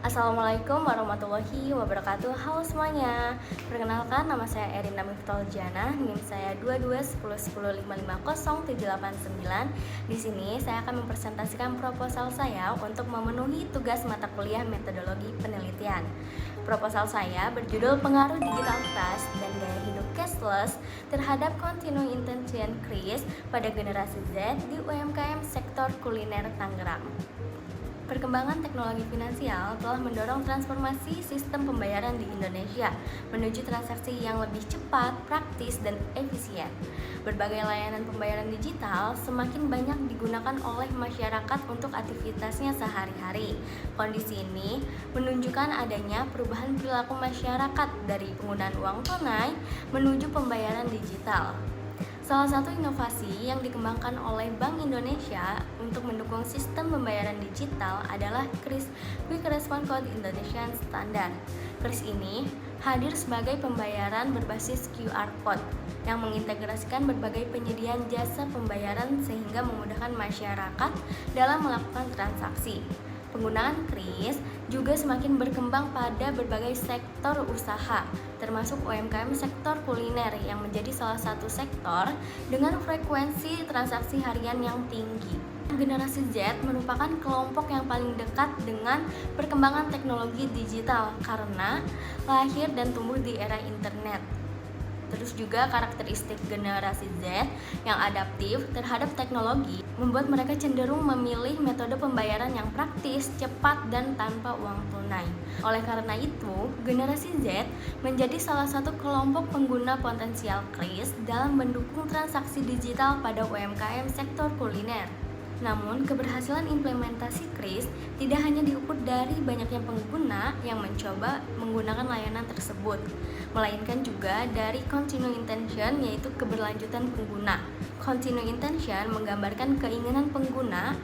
Assalamualaikum warahmatullahi wabarakatuh. Halo semuanya. Perkenalkan, nama saya Erina Miftoljana, NIM saya 221010550789. Di sini saya akan mempresentasikan proposal saya untuk memenuhi tugas mata kuliah metodologi penelitian. Proposal saya berjudul Pengaruh Digital Trust dan Gaya Hidup Cashless terhadap Continuing Intention Increase pada generasi Z di UMKM sektor kuliner Tangerang. Perkembangan teknologi finansial telah mendorong transformasi sistem pembayaran di Indonesia menuju transaksi yang lebih cepat, praktis, dan efisien. Berbagai layanan pembayaran digital semakin banyak digunakan oleh masyarakat untuk aktivitasnya sehari-hari. Kondisi ini menunjukkan adanya perubahan perilaku masyarakat dari penggunaan uang tunai menuju pembayaran digital. Salah satu inovasi yang dikembangkan oleh Bank Indonesia untuk mendukung sistem pembayaran digital adalah KRIS Quick Response Code Indonesian Standard. KRIS ini hadir sebagai pembayaran berbasis QR Code yang mengintegrasikan berbagai penyediaan jasa pembayaran sehingga memudahkan masyarakat dalam melakukan transaksi. Penggunaan KRIS juga semakin berkembang pada berbagai sektor usaha, termasuk UMKM sektor kuliner yang menjadi salah satu sektor dengan frekuensi transaksi harian yang tinggi. Generasi Z merupakan kelompok yang paling dekat dengan perkembangan teknologi digital karena lahir dan tumbuh di era internet. Terus juga karakteristik generasi Z yang adaptif terhadap teknologi membuat mereka cenderung memilih metode pembayaran yang praktis, cepat, dan tanpa uang tunai. Oleh karena itu, generasi Z menjadi salah satu kelompok pengguna potensial KRIS dalam mendukung transaksi digital pada UMKM sektor kuliner. Namun, keberhasilan implementasi KRIS tidak hanya diukur dari banyaknya pengguna yang mencoba menggunakan layanan tersebut, melainkan juga dari continuing intention, yaitu keberlanjutan pengguna. Continuing intention menggambarkan keinginan pengguna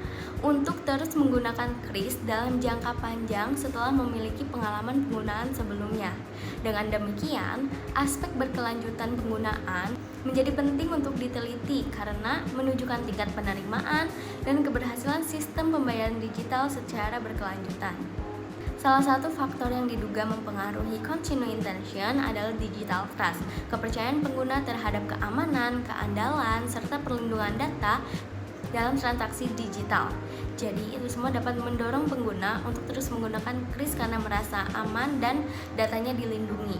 untuk terus menggunakan KRIS dalam jangka panjang setelah memiliki pengalaman penggunaan sebelumnya. Dengan demikian, aspek berkelanjutan penggunaan menjadi penting untuk diteliti karena menunjukkan tingkat penerimaan dan keberhasilan sistem pembayaran digital secara berkelanjutan. Salah satu faktor yang diduga mempengaruhi continuing intention adalah digital trust, kepercayaan pengguna terhadap keamanan, keandalan, serta perlindungan data dalam transaksi digital. Jadi itu semua dapat mendorong pengguna untuk terus menggunakan KRIS karena merasa aman dan datanya dilindungi.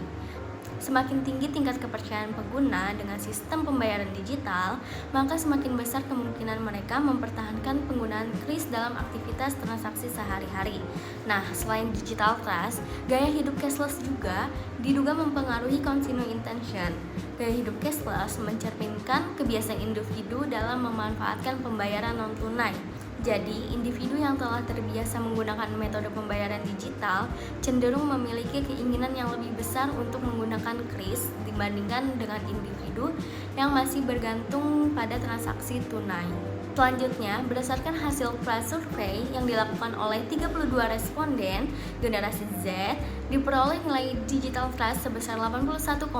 Semakin tinggi tingkat kepercayaan pengguna dengan sistem pembayaran digital, maka semakin besar kemungkinan mereka mempertahankan penggunaan KRIS dalam aktivitas transaksi sehari-hari. Nah, selain digital trust, gaya hidup cashless juga diduga mempengaruhi continuing intention. Gaya hidup cashless mencerminkan kebiasaan individu dalam memanfaatkan pembayaran non-tunai. Jadi, individu yang telah terbiasa menggunakan metode pembayaran digital cenderung memiliki keinginan yang lebih besar untuk menggunakan KRIS dibandingkan dengan individu yang masih bergantung pada transaksi tunai. Selanjutnya, berdasarkan hasil Trust Survey yang dilakukan oleh 32 responden generasi Z, diperoleh nilai digital trust sebesar 81,3%,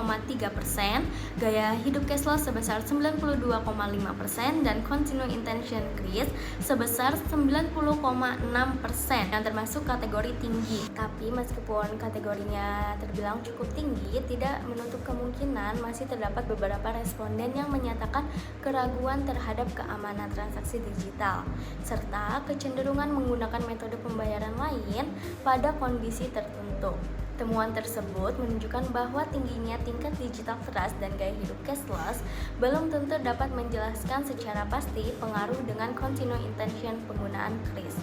gaya hidup cashless sebesar 92,5%, dan continuing intention KRIS sebesar 90,6% yang termasuk kategori tinggi. Tapi meskipun kategorinya terbilang cukup tinggi, tidak menutup kemungkinan masih terdapat beberapa responden yang menyatakan keraguan terhadap keamanan transaksi digital, serta kecenderungan menggunakan metode pembayaran lain pada kondisi tertentu. Temuan tersebut menunjukkan bahwa tingginya tingkat digital trust dan gaya hidup cashless belum tentu dapat menjelaskan secara pasti pengaruh dengan continuing intention penggunaan KRIS.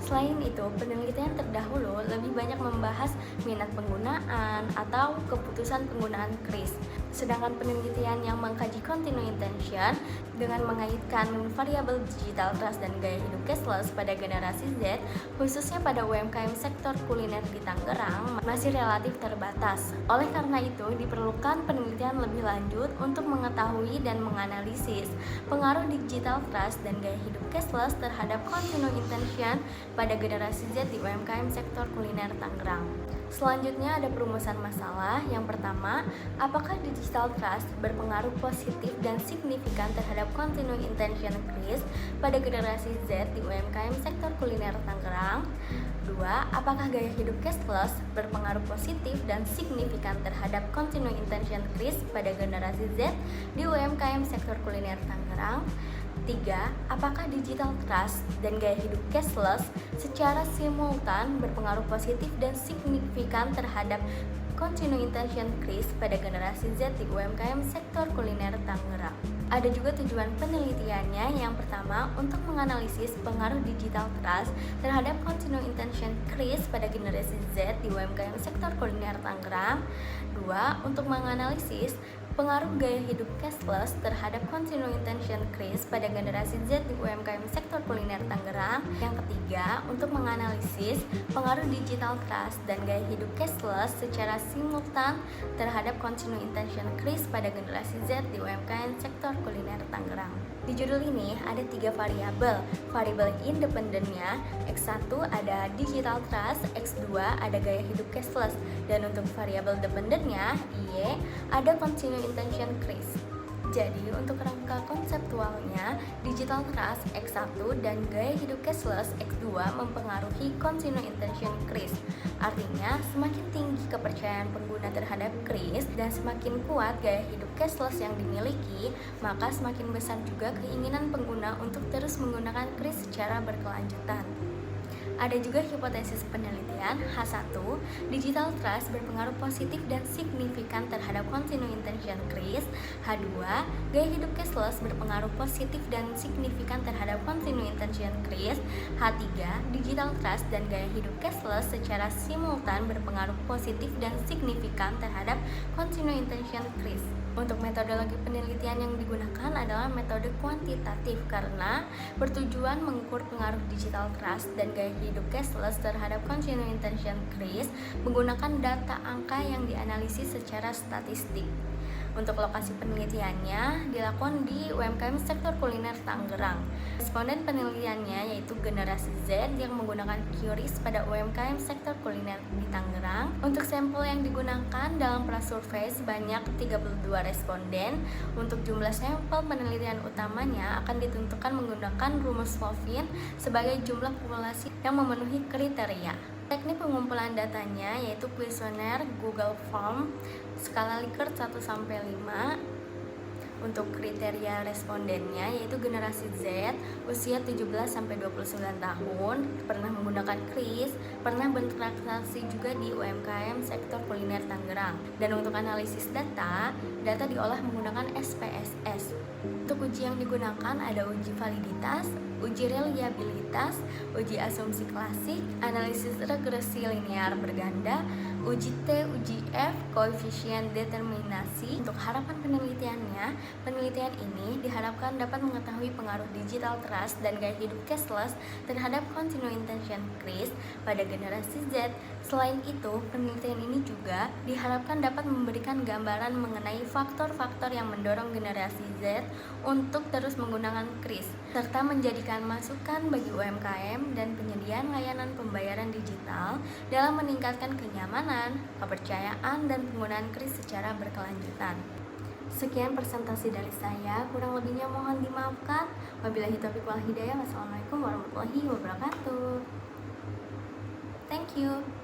Selain itu, penelitian terdahulu lebih banyak membahas minat penggunaan atau keputusan penggunaan KRIS. Sedangkan penelitian yang mengkaji continuing intention dengan mengaitkan variabel digital trust dan gaya hidup cashless pada generasi Z, khususnya pada UMKM sektor kuliner di Tangerang, masih relatif terbatas. Oleh karena itu, diperlukan penelitian lebih lanjut untuk mengetahui dan menganalisis pengaruh digital trust dan gaya hidup cashless terhadap continuing intention pada generasi Z di UMKM sektor kuliner Tangerang. Selanjutnya ada perumusan masalah. Yang pertama, apakah digital trust berpengaruh positif dan signifikan terhadap continuing intention KRIS pada generasi Z di UMKM sektor kuliner Tangerang? 2. kedua, apakah gaya hidup cashless berpengaruh positif dan signifikan terhadap continuing intention increase pada generasi Z di UMKM sektor kuliner Tangerang? 3. Apakah digital trust dan gaya hidup cashless secara simultan berpengaruh positif dan signifikan terhadap continuing intention increase pada generasi Z di UMKM sektor kuliner Tangerang? Ada juga tujuan penelitiannya. Yang pertama, untuk menganalisis pengaruh digital trust terhadap continuing intention increase pada generasi Z di UMKM sektor kuliner Tangerang. 2. Untuk menganalisis pengaruh gaya hidup cashless terhadap continuing intention increase pada generasi Z di UMKM sektor kuliner Tangerang. Yang ketiga, untuk menganalisis pengaruh digital trust dan gaya hidup cashless secara simultan terhadap continuing intention increase pada generasi Z di UMKM sektor kuliner Tangerang. Di judul ini ada 3 variabel. Variabel independennya X1 ada digital trust, X2 ada gaya hidup cashless, dan untuk variabel dependennya Y ada continuing intention increase. Jadi untuk rangka konseptualnya, digital trust X1 dan gaya hidup cashless X2 mempengaruhi continuing intention increase. Artinya, semakin tinggi kepercayaan pengguna terhadap kris dan semakin kuat gaya hidup cashless yang dimiliki, maka semakin besar juga keinginan pengguna untuk terus menggunakan kris secara berkelanjutan. Ada juga hipotesis penelitian H1, digital trust berpengaruh positif dan signifikan terhadap continuing intention increase. H2, gaya hidup cashless berpengaruh positif dan signifikan terhadap continuing intention increase. H3, digital trust dan gaya hidup cashless secara simultan berpengaruh positif dan signifikan terhadap continuing intention increase. Untuk metodologi penelitian yang digunakan adalah metode kuantitatif karena bertujuan mengukur pengaruh digital trust dan gaya hidup cashless terhadap continuing intention increase menggunakan data angka yang dianalisis secara statistik. Untuk lokasi penelitiannya dilakukan di UMKM sektor kuliner Tangerang. Responden penelitiannya yaitu generasi Z yang menggunakan QRIS pada UMKM sektor kuliner di Tangerang. Untuk sampel yang digunakan dalam prasurvei sebanyak 32 responden. Untuk jumlah sampel penelitian utamanya akan ditentukan menggunakan rumus Lovin sebagai jumlah populasi yang memenuhi kriteria. Teknik pengumpulan datanya yaitu kuesioner Google Form skala Likert 1-5. Untuk kriteria respondennya yaitu generasi Z, usia 17-29 tahun, pernah menggunakan kris, pernah bertransaksi juga di UMKM sektor kuliner Tangerang. Dan untuk analisis data diolah menggunakan SPSS. Untuk uji yang digunakan ada uji validitas, uji reliabilitas, uji asumsi klasik, analisis regresi linear berganda, uji T, uji F, koefisien determinasi. Untuk harapan penelitiannya, penelitian ini diharapkan dapat mengetahui pengaruh digital trust dan gaya hidup cashless terhadap continuing intention increase pada generasi Z. Selain itu, penelitian ini juga diharapkan dapat memberikan gambaran mengenai faktor-faktor yang mendorong generasi Z untuk terus menggunakan kris, serta menjadikan masukan bagi UMKM dan penyediaan layanan pembayaran digital dalam meningkatkan kenyamanan, kepercayaan, dan penggunaan kris secara berkelanjutan. Sekian presentasi dari saya, kurang lebihnya mohon dimaafkan. Wabillahi taufiq wal hidayah. Wassalamualaikum warahmatullahi wabarakatuh. Thank you.